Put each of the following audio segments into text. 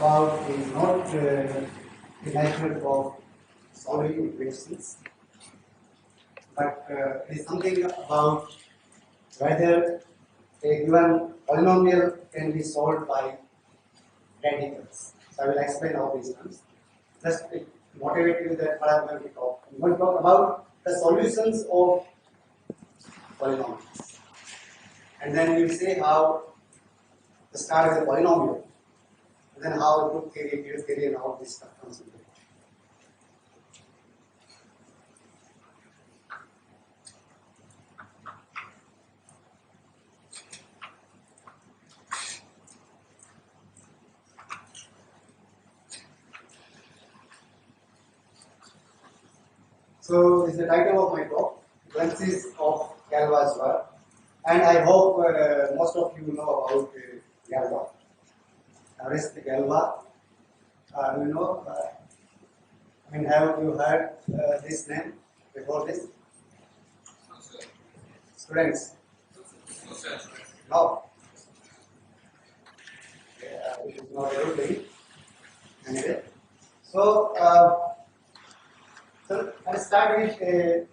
about is not the method of solving equations, but it is something about whether a given polynomial can be solved by radicals. So I will explain all these terms. Just to motivate you that what I am going to talk. I am going to talk about the solutions of polynomials. And then we will say how the start is a polynomial, and then how group theory, field theory, and all this stuff comes into it. So this is the title of my talk, Glimpses of Galois work, and I hope most of you know about Galois. Arrest Galois. You know, I mean, have you heard this name before this? Students? No. It is not everybody. Anyway. So let's start with a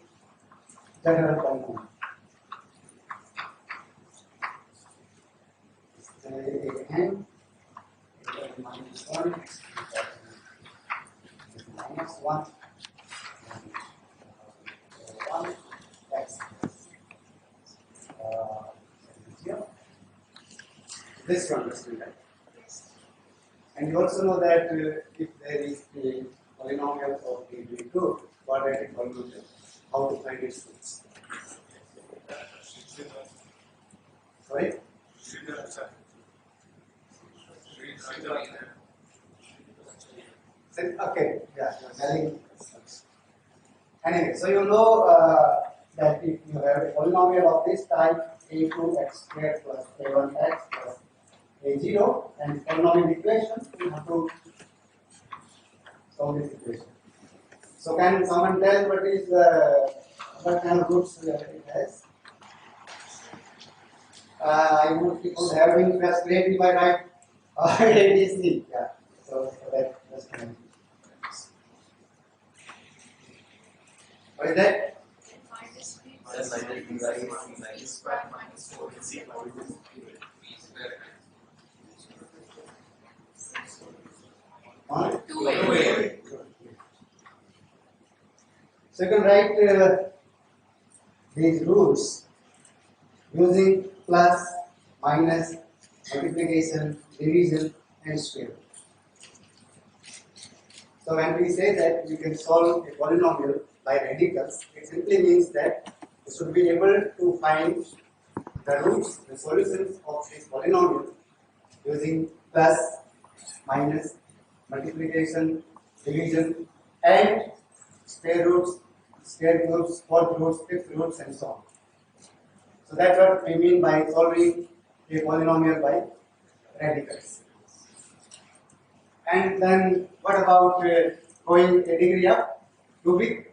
general polynomial. N minus 1, minus 1, 1, x. This you understand, right? And you also know that if there is a polynomial of degree 2, quadratic polynomial, how to find its roots? Sorry? Okay, yeah, anyway, so you know that if you have a polynomial of this type, a2x squared plus a1x plus a0, and polynomial equation, you have to solve this equation. So can someone tell what kind of roots it has? I would have been frustrated if I write ABC. Yeah. So that's fine. What is that? So you can write these roots using plus, minus, multiplication, division, and square. So when we say that we can solve a polynomial by radicals, it simply means that we should be able to find the roots, the solutions of this polynomial using plus, minus, multiplication, division, and square roots, square roots, fourth roots, fifth roots, and so on. So that's what we mean by solving a polynomial by radicals. And then what about going a degree up? Too big?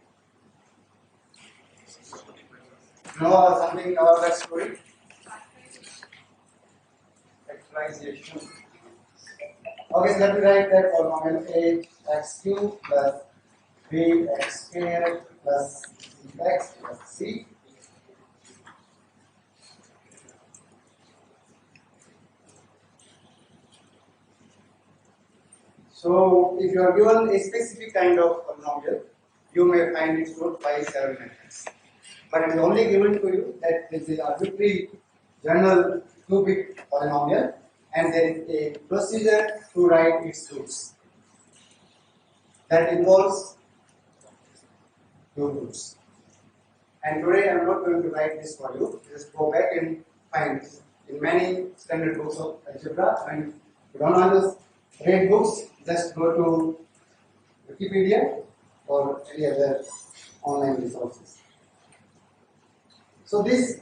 Know something about that story? Factorization. Okay, so let me write that polynomial a x cubed plus b x squared plus x plus c. So, if you are given a specific kind of polynomial, you may find its root by several methods. But it is only given to you that this is arbitrary general cubic polynomial, and there is a procedure to write its roots that involves two roots. And today I am not going to write this for you. Just go back and find this in many standard books of algebra. And if you don't want to read books, just go to Wikipedia or any other online resources. So this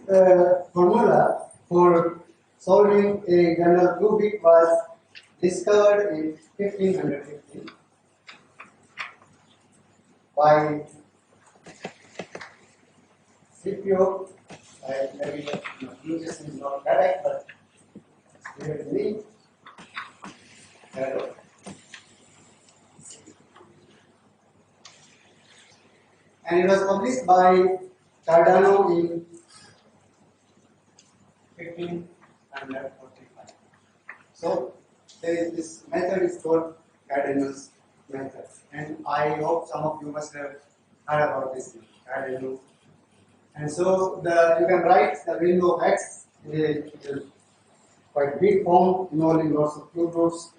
formula for solving a general cubic was discovered in 1515 by Scipio. Maybe the pronunciation is not correct, but it's clear to me. and it was published by Cardano in 1545. So this method is called Cardano's method, and I hope some of you must have heard about this Cardano. And so you can write the value of x in a quite big form involving lots of cube roots,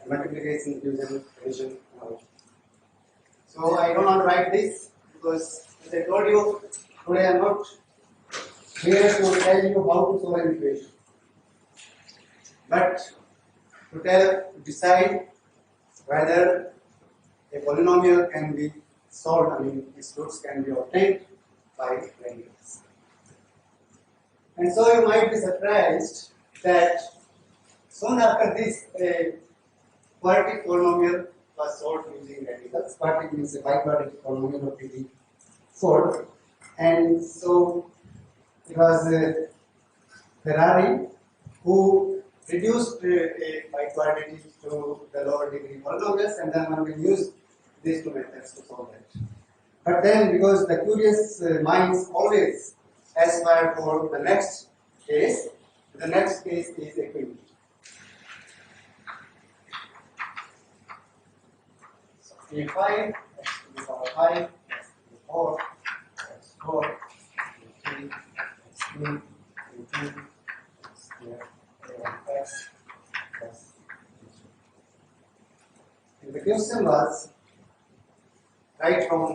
multiplication, division, addition, and all. So I don't want to write this because, as I told you, today I am not here to tell you how to solve an equation, but to decide whether a polynomial can be solved, I mean its roots can be obtained by radicals. And so you might be surprised that soon after this a quadratic polynomial was solved using radicals. Quadratic means a biquadratic polynomial of degree 4. And so it was Ferrari who reduced a biquadratic to the lower degree polynomials, and then one will use these two methods to solve that. But then, because the curious minds always aspire for the next case is equilibrium. So A5, x to the power 5, x to the 4, x4, a3, x2, a2, x square, a1x, plus a2. And the question was, right from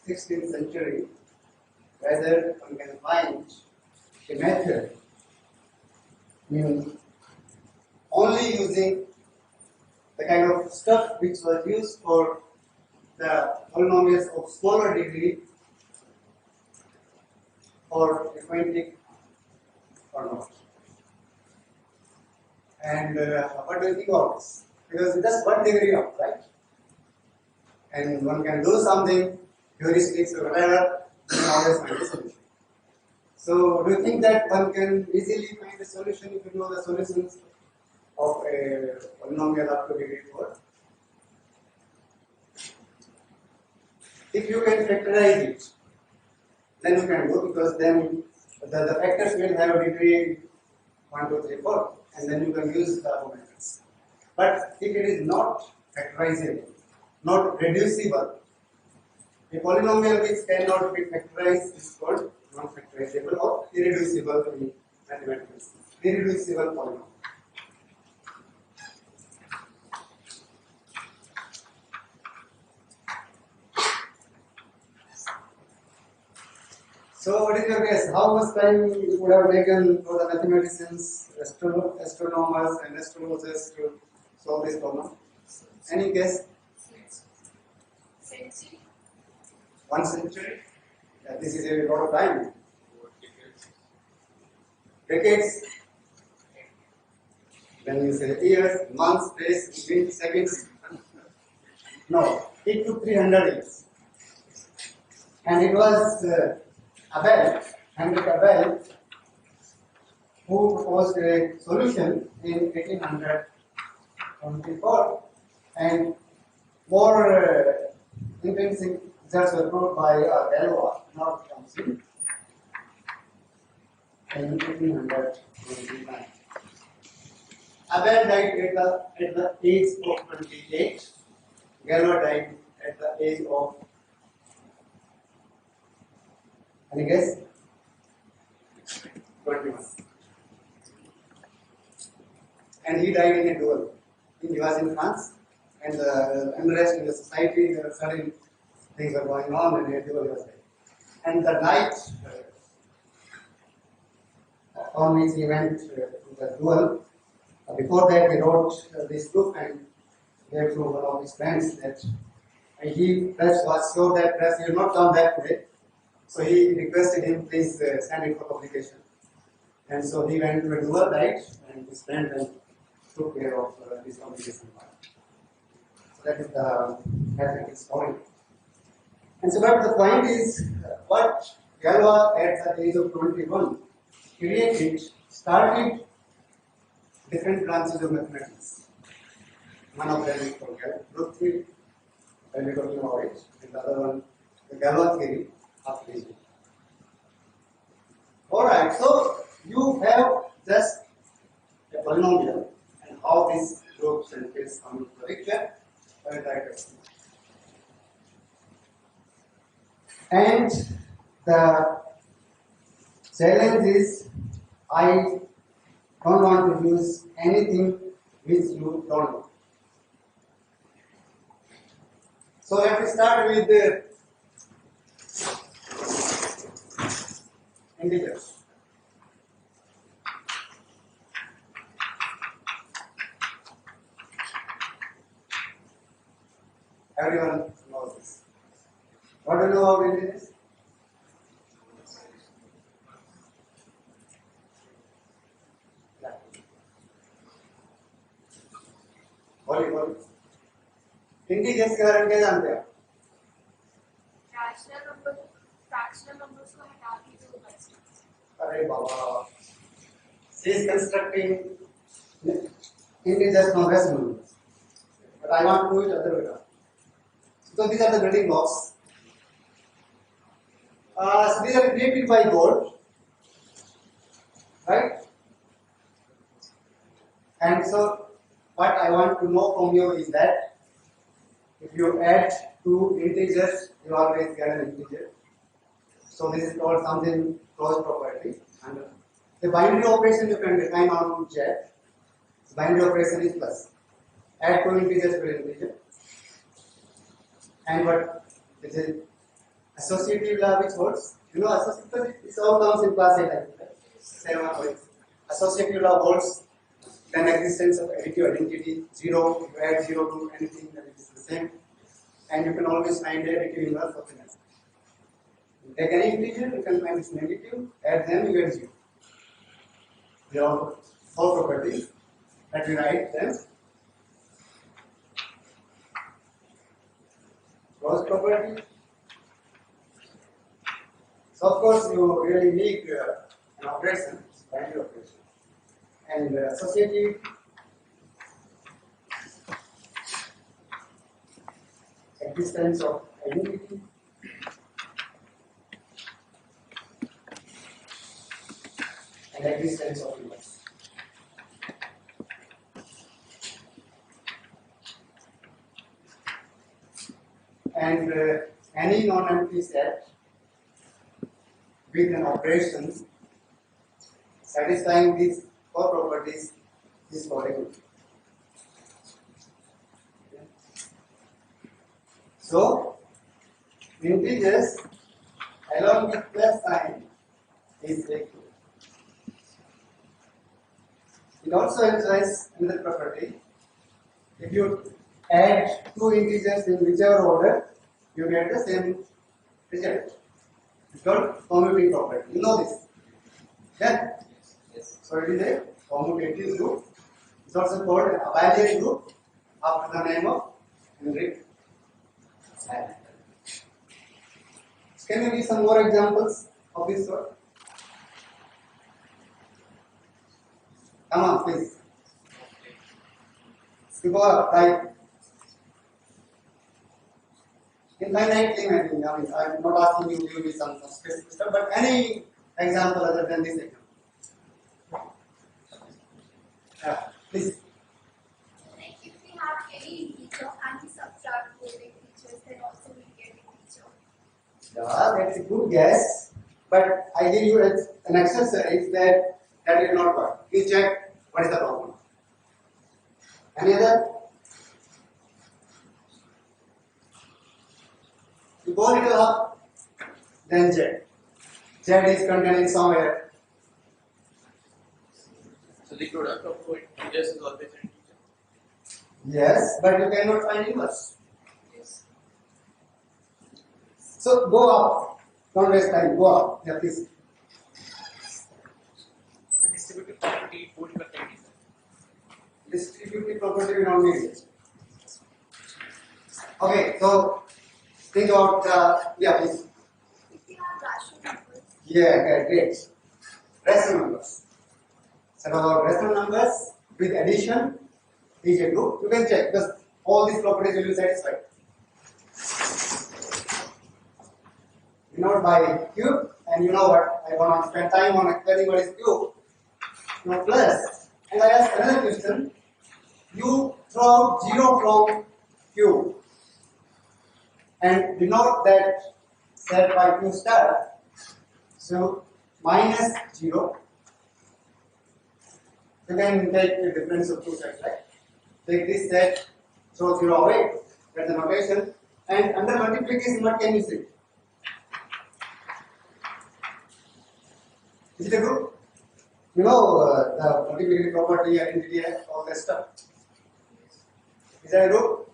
16th century, whether one can find a method, meaning only using the kind of stuff which was used for the polynomials of smaller degree or quadratic or not. And what do you think of this? Because it's just 1 degree up, right? And one can do something, heuristics or whatever, you can always find a solution. So, do you think that one can easily find a solution if you know the solutions of a polynomial up to degree 4? If you can factorize it, then you can do, because then the factors will have degree 1, 2, 3, 4, and then you can use the above methods. But if it is not factorizable, not reducible, a polynomial which cannot be factorized is called non-factorizable or irreducible in mathematics. Irreducible polynomial. So, what is your guess? How much time would have taken for the mathematicians, astronomers, and astrologers to solve this problem? Any guess? Century. 1 century? Yeah, this is a lot of time. Decades? Then you say years, months, days, weeks, seconds. No, it took 300 years. And it was Henrik Abel, who proposed a solution in 1824, and more intrinsic results were proved by Galois, not Chomsky, in 1829. Abel died at the age of 28. Galois died at the age of, any guess? 21. And he died in a duel. He was in France, and the unrest in the society, there were certain things were going on, and a duel was there. And the night on which he went to the duel, before that he wrote this book and gave to one of his friends that he perhaps was sure that perhaps he will not come back today. So he requested him, please send it for publication. And so he went to a duel night, and his friend then took care of this publication part. So that is the mathematical story. And so, but the point is, what Galois at the age of 21 started different branches of mathematics. One of them is called group theory, when we are talking about it, and the other one the Galois theory of division. Alright, so you have just a polynomial and how these groups and fields come into the picture. I will try to explain. And the challenge is I don't want to use anything which you don't know. So let me start with the integers. Everyone knows this. What do you know about integers? Yeah. बोलिए integers के बारे में क्या जानते हैं? Fractional numbers को हटा के जो बचता अरे बाबा, she is constructing integers from rational numbers, but I want to do it other way around. So these are the building blocks. So these are created by God, right? And so what I want to know from you is that if you add two integers, you always get an integer. So this is called something closed property. And the binary operation you can define on Z. Binary operation is plus. Add two integers to an integer. And what this is associative law which holds. You know associative, this all comes in class 8 I think. 7 or 8. Associative law holds then existence of additive identity 0. If you add 0 to anything, then it is the same. And you can always find the additive inverse of an answer. You take any integer, you can find this negative, add them, you get 0. They are four properties that we write them. Closed property. So of course you really need an operation, binary operation. And associative, existence of identity, and existence of inverse. And any non-empty set with an operation satisfying these four properties is called a group. So, integers along with plus sign is a group. It also enjoys another property. If you add two integers in whichever order, you get the same result. It's called commutative property. You know this? Yeah? Yes. So it is a commutative group. It's also called an abelian group after the name of Henrik. Can you give some more examples of this sort? Come on, please. Because like infinitely many, I mean, I'm not asking you to give me some specific stuff, but any example other than this example. Please. Like if we have any integer and we subtract both integers, then also we get integer. Yeah, that's a good guess, but I give you an exercise that will not work. You check what is the problem. Any other? You go a little up, then Z. Z is contained somewhere. So the product of two integers is always an integer. Yes, but you cannot find inverse. Yes. So go up. Don't waste time. Go up. Yeah, please. So distributive property would contain integer. Distributive property we don't need it. Okay, so think about yeah, please. If we have rational numbers, Yeah, okay, great. Rational numbers. So about rational numbers with addition is a group. You can check because all these properties will be satisfied. denote by cube, and you know what? I want to spend time on explaining what is cube. Now plus, and I ask another question. You throw out 0 from cube and denote that set by q star. So minus 0. You can take the difference of two sets, right? Take this set, throw 0 away. That's the notation. And under multiplication, what can you see? Is it a group? You know the multiplicative property, identity, all that stuff. Is that a group?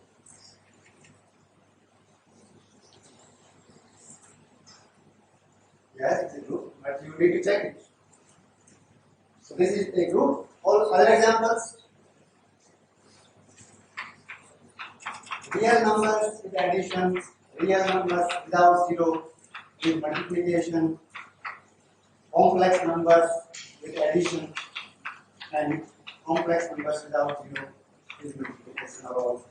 Yes, it's a group, but you need to check it. So this is a group. All other examples? Real numbers with addition, real numbers without 0 with multiplication, complex numbers with addition, and complex numbers without 0 with multiplication are all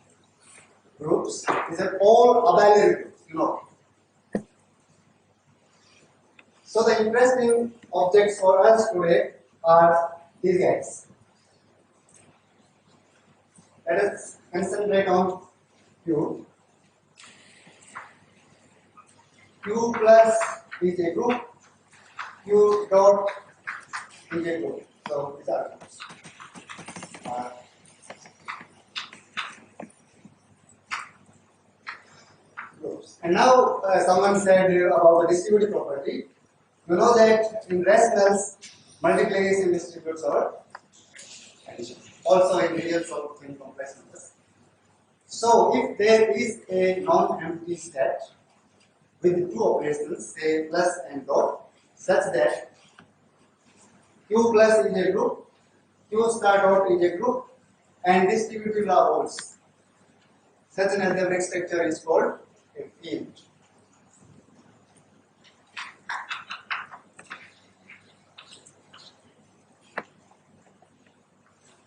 groups. These are all abelian groups, you know. So the interesting objects for us today are these guys. Let us concentrate on Q. Q plus is a group. Q dot is a group. So these are groups. Groups. And now someone said about the distributive property. You know that in rationals, multiplication distributes over addition. Also in reals or in complex numbers. So if there is a non-empty set with two operations, say plus and dot, such that Q plus is a group, Q star dot is a group, and distributive law holds. Such an algebraic structure is called a field.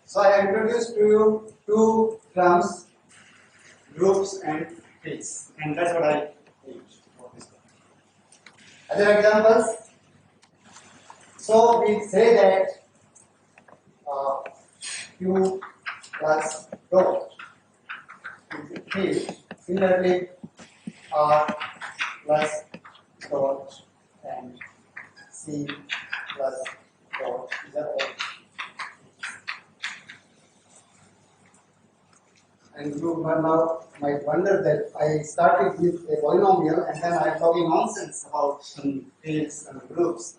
So I introduced to you two terms, groups and fields, and that's what I used for this one. Other examples. So we say that Q plus dot is a field. Similarly, R plus dot and C plus dot is a all. And you now might wonder that I started with a polynomial and then I am talking nonsense about some fields and groups.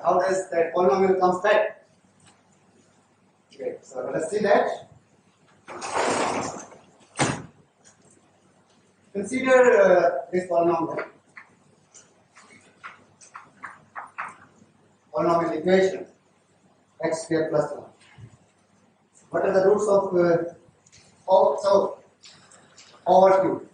How does that polynomial come back? Okay, so let's see that. Consider this polynomial equation x square plus 1. What are the roots of so over q?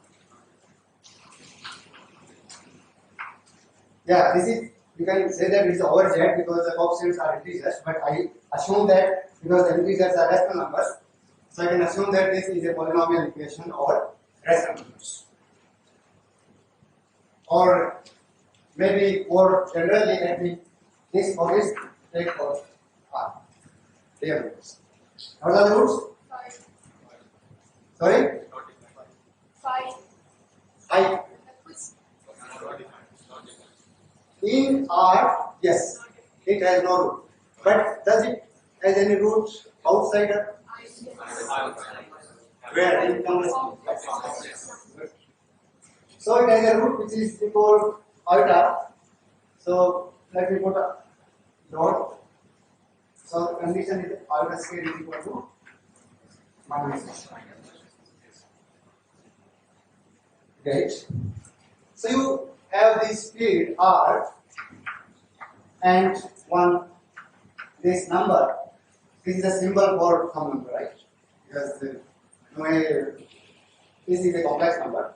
Yeah, this is, you can say that it is over z because the coefficients are integers, but I assume that because the integers are rational numbers, so I can assume that this is a polynomial equation over rational numbers. Or maybe more generally, let me this for this take for r. Real numbers. What are the roots? 5. Sorry? 5. I. In R, yes, it has no root. But does it has any root outside R? Where? In so it has a root which is equal alpha. So let me put a dot. So the condition is alpha square is equal to minus. Great. So you have this field R and this number. This is a symbol for some number, right? Because this is a complex number.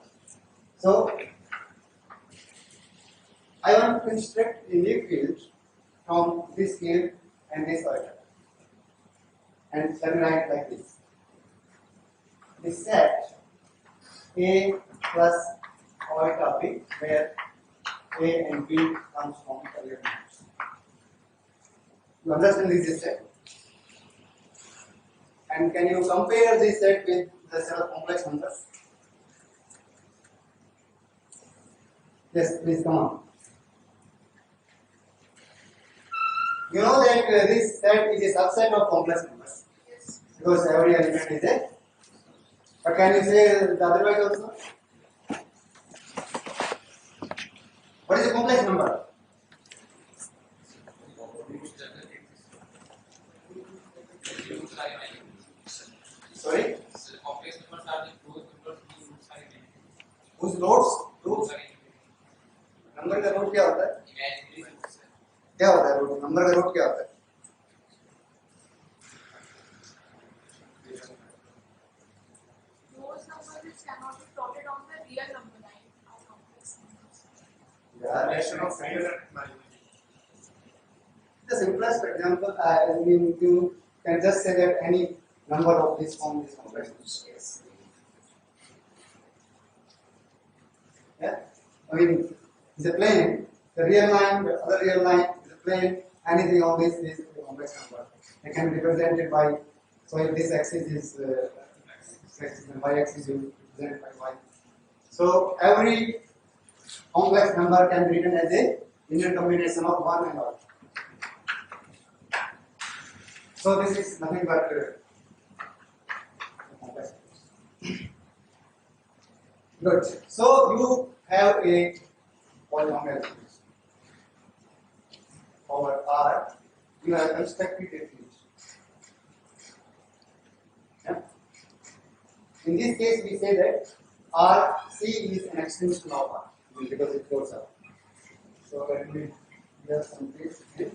So I want to construct a new field from this field and this order. And let me write like this. This set A plus order B, where A and B comes from the real numbers. You understand this set? And can you compare this set with the set of complex numbers? Yes, please come on. You know that this set is a subset of complex numbers. Yes. Because every element is a. But can you say the otherwise also? What is a complex number? Sorry? Complex numbers are the closed numbers whose roots are imaginary. Whose roots? Number का root क्या होता है? क्या होता है root? Number का root क्या होता है? Those numbers which cannot be plotted on the real number line are complex numbers. Relation of real and imaginary. The simplest example, I mean, you can just say that any number of this form is complex number. Yes. Yeah? I mean, it's a plane, the real line, the other real line is a plane, anything on this is a complex number. It can be represented by, so if this axis is x, then y axis is represented by y. So every complex number can be written as a linear combination of 1 and all. So this is nothing but complex numbers. Good. So you have a polynomial over R. You have constructed a field. Yeah? In this case, we say that R C is an extension of R because it goes up. So let me have some place here.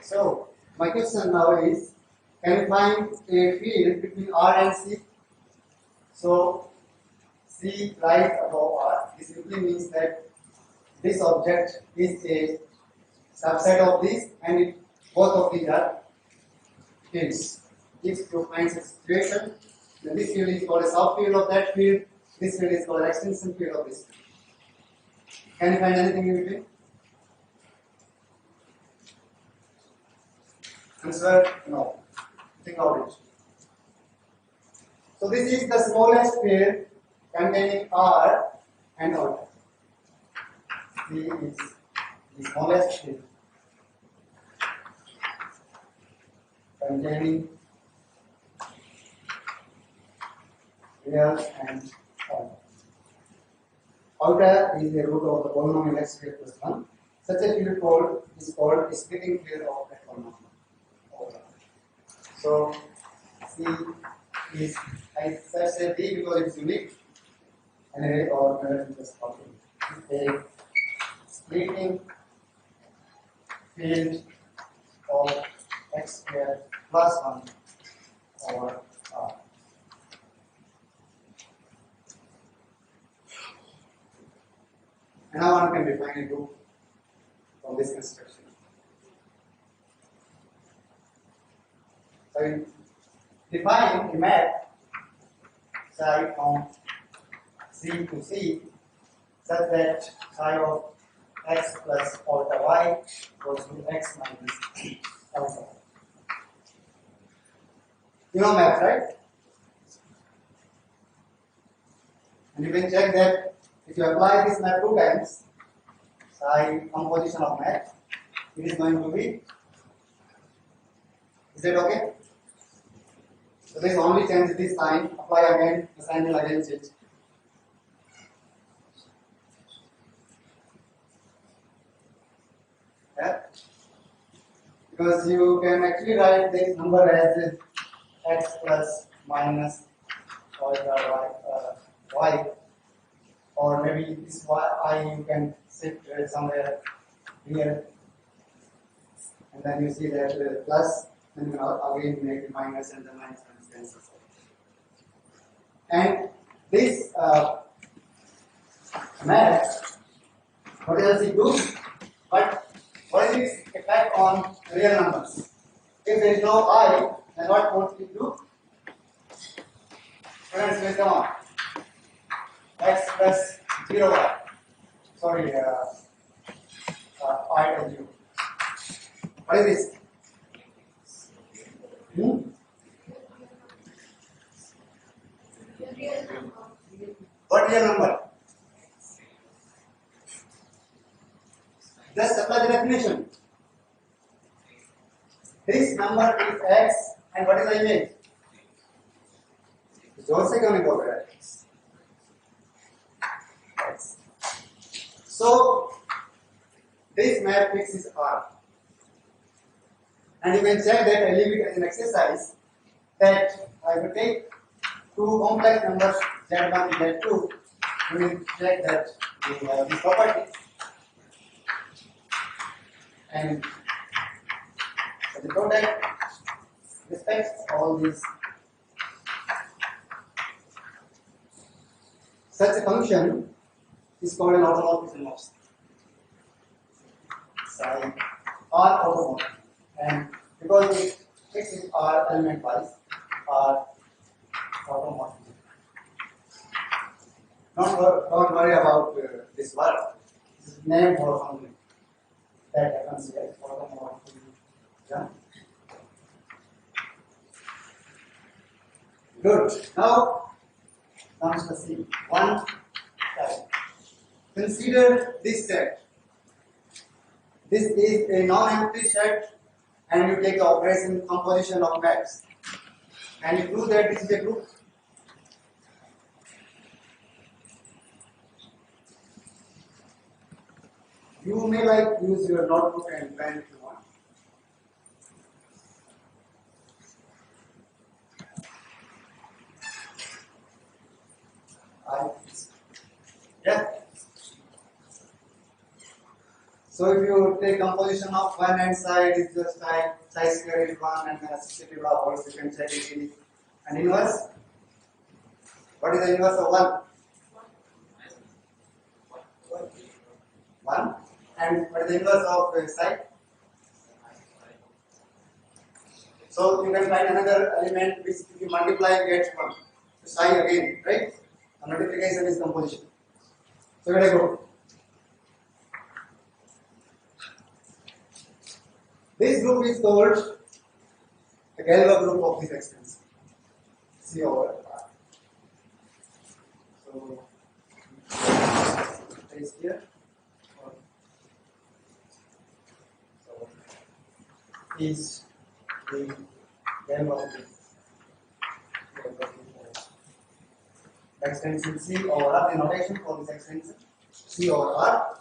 So my question now is, can you find a field between R and C? So C lies above R. This simply means that this object is a subset of this, and both of these are fields. If you find a situation, then this field is called a subfield of that field. This field is called an extension field of this field. Can you find anything in between? Answer no. Think of it. So this is the smallest field containing R and outer. C is the smallest field containing real and outer. Outer is the root of the polynomial x squared plus 1. Such a field is called a splitting field of that polynomial. So C is, I said D because it's unique, anyway, or just a splitting field of x squared plus 1 over R. And now one can define a group from this construction. So you define a map psi from C to C such that psi of x plus alpha y goes to x minus alpha. You know math, right? And you can check that if you apply this map 2 times, psi composition of map, it is going to be, is that okay? So this only change this sign, apply again, the sign will again change. Yeah? Because you can actually write this number as x plus minus y, or maybe this y you can sit somewhere here, and then you see that plus, and again make it minus, and the minus cancels. And this map, what else it do? But what is its effect on real numbers? If there is no I, then what won't it do? Students, please come on. X plus 0y. Sorry, I and u. What is this? What real number? Just apply the definition. This number is x, and what is the image? जोर से क्यों नहीं बोल रहे x. So this matrix is R, and you can check that I leave it as an exercise that I will take two complex numbers Z1 and Z2. We will check that we have this property, and the product respects all these. Such a function is called an automorphism of psi or automorphism, and because it fixes R element wise, R automorphism. Don't worry about this word. This is name for something that happens here. Automorphism. Yeah. Good. Now comes the C. One type. Consider this set. This is a non-empty set, and you take the operation composition of maps, and you prove that this is a group. You may use your notebook and pen if you want. Yeah. So if you take composition of one hand side, is just like psi square is 1 and then associative of all, you can check it in an inverse. What is the inverse of 1? 1. And what is the inverse of psi? So you can find another element which if you multiply gets 1. So psi again, right? The multiplication is composition. So where I go? This group is called the Galois group of this extension. C over R. So is here. So is the Galois group. Extension C over R, the notation for this extension C over R.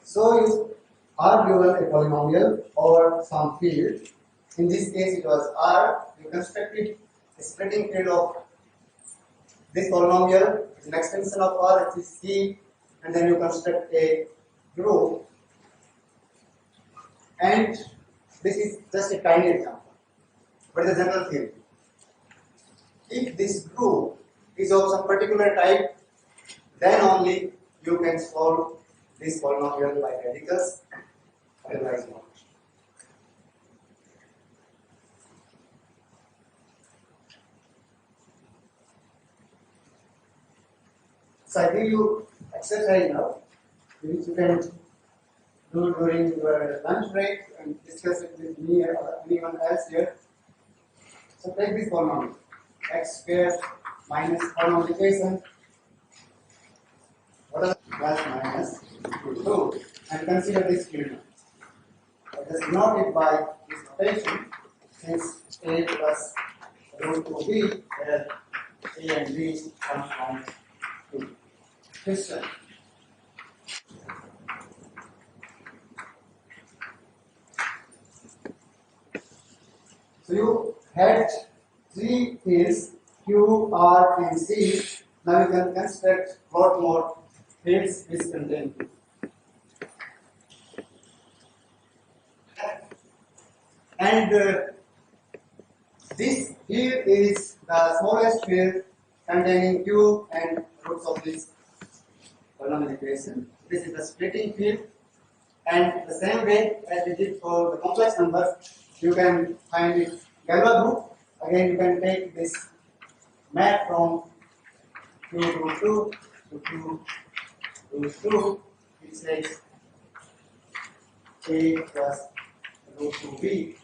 So is R given a polynomial or some field. In this case it was R. You constructed a splitting field of this polynomial. It's an extension of R, it is C, and then you construct a group. And this is just a tiny example, but the general theory. If this group is of some particular type, then only you can solve this polynomial by radicals, otherwise not. So I give you exercise now, which you can do during your lunch break and discuss it with me or anyone else here. So take this polynomial, x squared minus polynomialization, what is plus minus 2, and consider this field. Let us denote it by this notation, since a plus root 2b, where a and b comes from 2. Question. So you had 3 fields Q, R, and C. Now you can construct lot more fields which contain Q. And this here is the smallest field containing Q and roots of this polynomial equation. This is the splitting field, and the same way as we did for the complex numbers, you can find it Galois group. Again, you can take this map from Q root 2 to Q root 2, which says A plus root 2B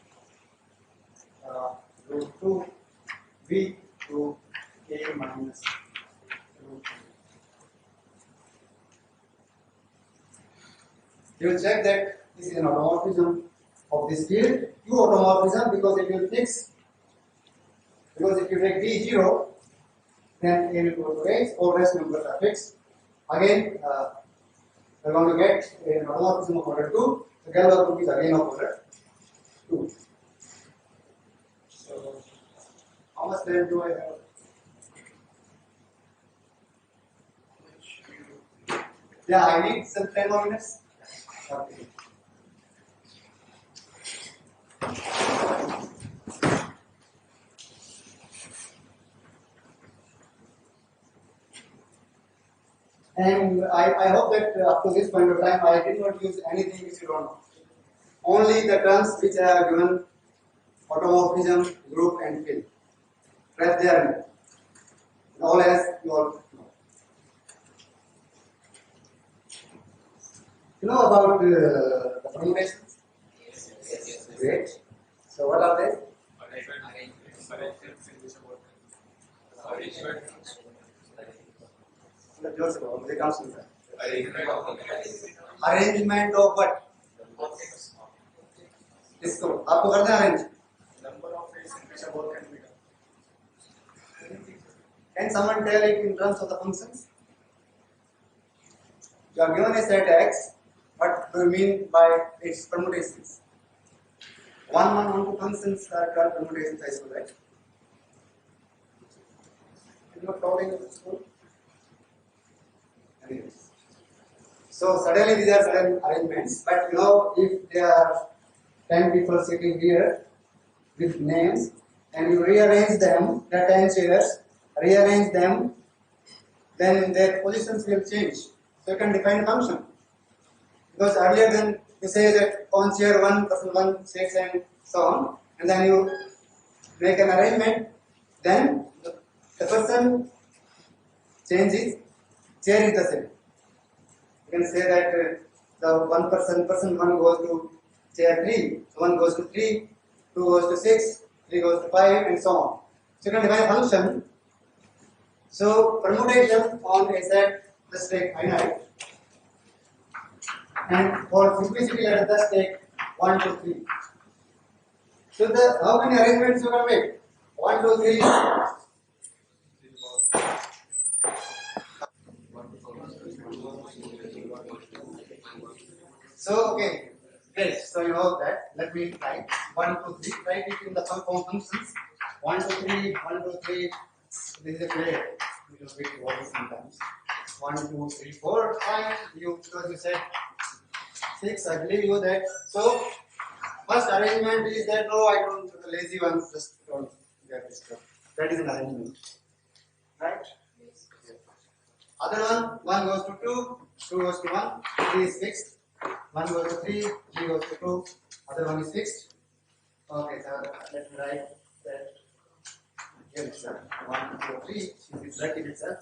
root 2B to A minus root 2. You will check that this is an automorphism of this field. Q automorphism because it will fix. Because if you take D0, then A will go to H, all rest numbers are fixed. Again, we are going to get an automorphism of order 2. The Galois group is again of order 2. So, how much time do I have? Yeah, I need some 10 more minutes. Okay. And I hope that up to this point of time I did not use anything which you don't know. Only the terms which I have given, automorphism, group and field. Rest they are all as you all know. You know about the permutations? Yes. Great. So what are they? Arrangement of what? इसको आपको करना है arrange. Number of ways in which a word can be done. Can someone tell it in terms of the functions? You are given a set X. What do you mean by its permutations? 1 2 functions are called permutations, I suppose, right? You know taught in school? Anyways. So suddenly these are certain arrangements, but you know if there are 10 people sitting here with names and you rearrange them, there are 10 chairs, rearrange them, then their positions will change. So you can define a function. Because earlier then you say that on chair 1 person 1 sits and so on, and then you make an arrangement, then the person changes, chair is the same. You can say that the person 1 goes to chair 3, 1 goes to 3, 2 goes to 6, 3 goes to 5, and so on. So you can define a function. So permutation on a set, just take finite. And for simplicity, let us just take 1, 2, 3. So how many arrangements you can make? 1, 2, 3. So okay, great. So you know that. Let me try 1, 2, 3. Write it in the form functions. 1, 2, 3. 1, 2, 3. This is a play. We will wait for sometimes. 1, 2, 3, 4, 5. You because you said 6. I believe you that. So first arrangement is that no, I don't. The lazy ones just don't get this stuff. That is an arrangement, right? Yes. Other 1 goes to 2, 2 goes to 1, 3 is fixed. 1 goes to 3, 3 goes to 2, other one is fixed. Okay, so let me write that here itself. 1, 2, 3, it's writing itself.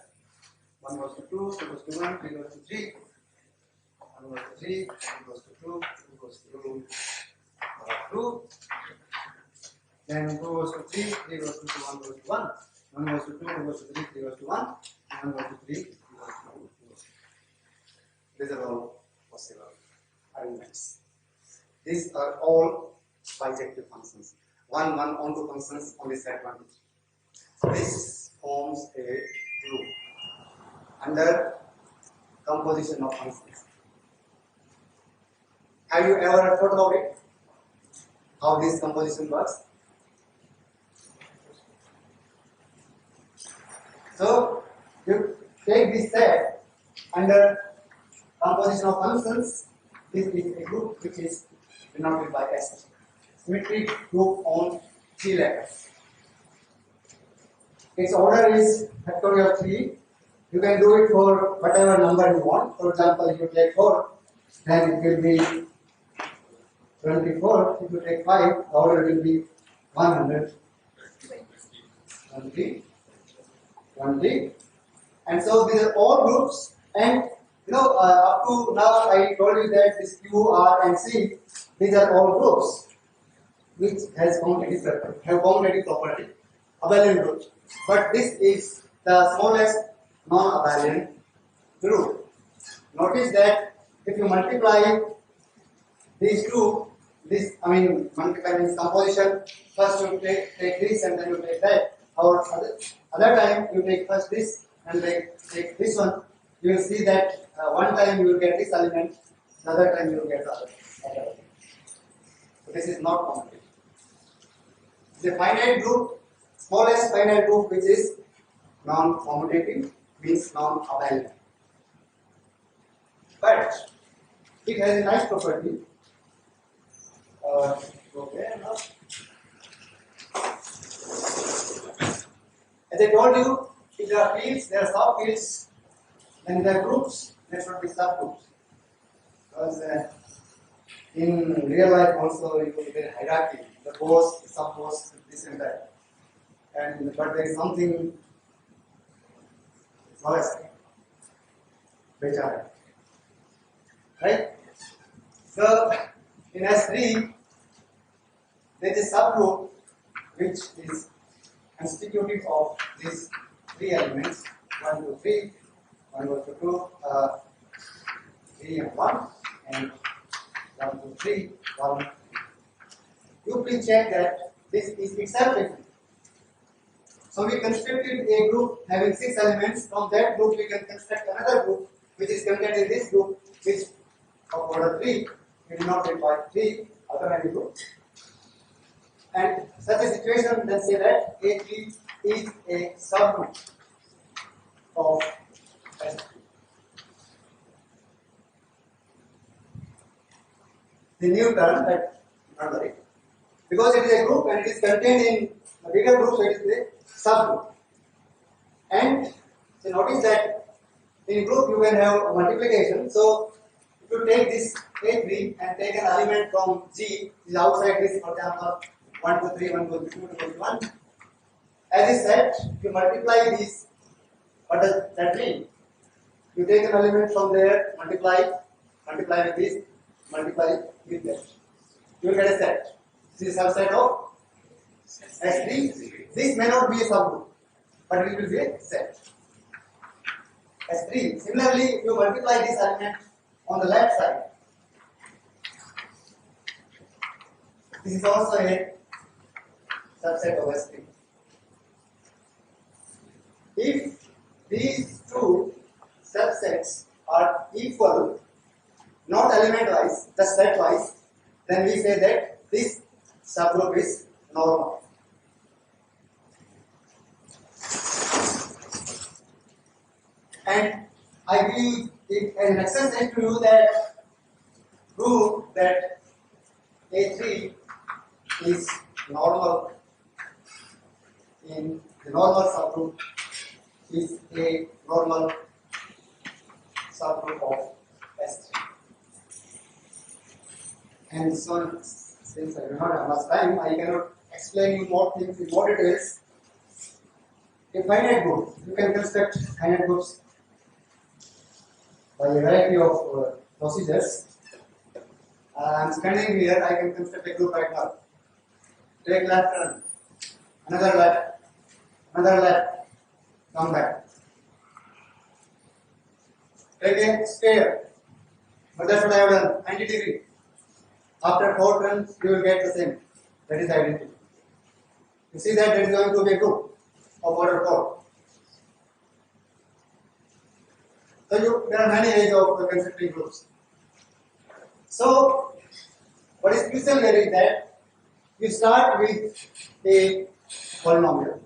1 goes to 2, 2 goes to 1, 3 goes to 3, 1 goes to 3, 1 goes to 2, 2 goes to 2. Then 2 goes to 3, 3 goes to 2, 1 goes to 1. 1 goes to 2, 2 goes to 3, 3 goes to 1, 1 goes to 3, 3 goes to 2. These are all possible arrangements. These are all bijective functions. 1, 1, onto functions on this set 1, 2, 3. This forms a group under composition of functions. Have you ever thought about it? How this composition works? So you take this set under composition of functions. This is a group which is denoted by S. Symmetric group on 3 letters. Its order is factorial 3. You can do it for whatever number you want. For example, if you take 4, then it will be 24. If you take 5, the order will be 100, 20, 20. And so these are all groups. And up to now I told you that this Q, R, and C, these are all groups which has commutative property, abelian group. But this is the smallest non-abelian group. Notice that if you multiply these two, multiply means composition. First you take this and then you take that. Or other time you take first this and take this one. You will see that one time you will get this element, another time you will get the other element. So this is not commutative. The finite group, smallest finite group which is non-commutative, means non-abelian. But it has a nice property. Now. As I told you, if there are fields, there are subfields, then there are groups, there should be subgroups. Because in real life also you will get hierarchy, the boss, sub-boss, this and that. But there is something smallest, bechara. Right? So in S3, there is a subgroup which is constitutive of these 3 elements 1, 2, 3, 1, 2, 2, 3 and 1, and 1, 2, 3, 1. You please check that this is itself different. So we constructed a group having 6 elements. From that group we can construct another group which is contained in this group, which of order 3. We do not require 3 other groups. And such a situation, then say that A3 is a subgroup of S3. The new term that remember it, because it is a group and it is contained in a bigger group, so it is a subgroup. And so notice that in group you can have multiplication. So if you take this A3 and take an element from G, is outside this, for example, 1, 2, 3, 1, 2, 3, 2, 2, 1. As I said, if you multiply these, what does that mean? You take an element from there, multiply with this, multiply with that. You will get a set. This is a subset of S3. This may not be a subgroup, but it will be a set. S3. Similarly, if you multiply this element on the left side, this is also a subset of S3. If these two subsets are equal, not element wise, just set wise, then we say that this subgroup is normal. And I will give an exercise to you that prove that A3 is normal in the normal subgroup is a normal subgroup of S3. And so, since I do not have much time, I cannot explain you more things in more details. A finite group, you can construct finite groups by a variety of procedures. I am standing here, I can construct a group right now. Take left turn, another left, come back. Take a stair, but that's what I have done, 90 degree. After 4 turns, you will get the same. That is identity. You see that there is going to be a group of order 4. So there are many ways of constructing groups. So what is crucial here is that you start with a polynomial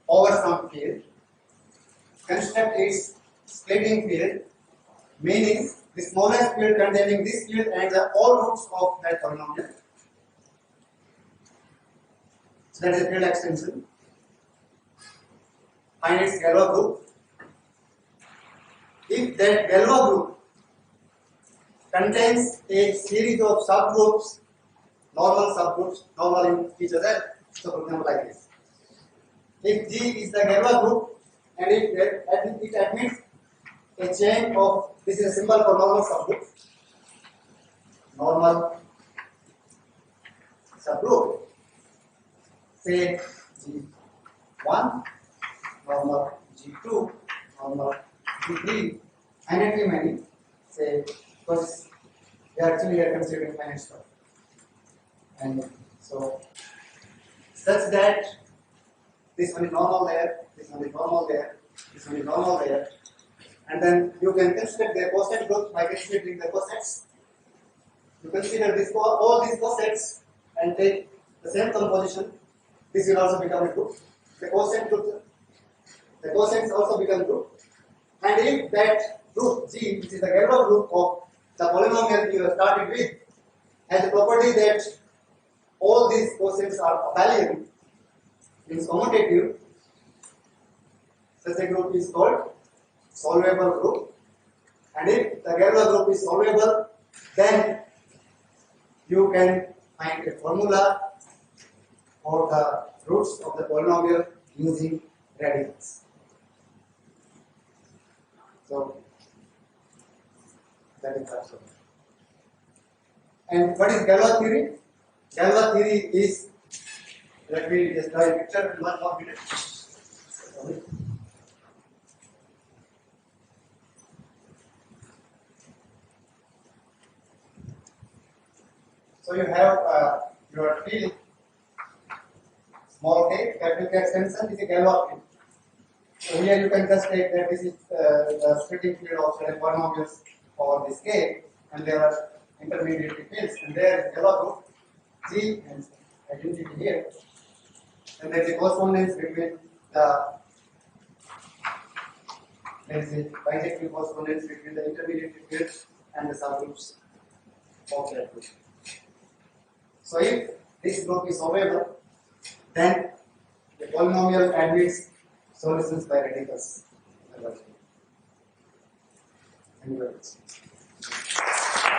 over some field, construct its splitting field, meaning the smallest field containing this field and all roots of that polynomial. So that is a field extension. find its Galois group. If that Galois group contains a series of subgroups, normal subgroups, normal in each other, so for example like this. If G is the Galois group and if it admits a chain of, this is a symbol for normal subgroup, normal subgroup, say G1, normal G2, normal G3, finitely many, say, because they are actually are considering finite stuff. And so, such that this one is normal there, this one is normal there, this one is normal there, and then you can consider their coset groups by considering the cosets. You consider this all these cosets and take the same composition. This will also become a group. The cosets also become group. And if that group G, which is the Galois group of the polynomial you have started with, has the property that all these cosets are abelian, means commutative, such a group is called solvable group. And if the Galois group is solvable, then you can find a formula for the roots of the polynomial using radicals. So that is also. And what is Galois theory? Galois theory is, let me just draw a picture in 1 more minute. So you have your field, small k, capital K extension is a Galois field. So here you can just take that this is the splitting field of certain polynomials over this K, and there are intermediate fields, and there is Galois group G and identity here, and there is a correspondence between the bisecting correspondence between the intermediate fields and the subgroups of that group. So if this group is solvable, then the polynomial admits solutions by radicals. Thank you very much.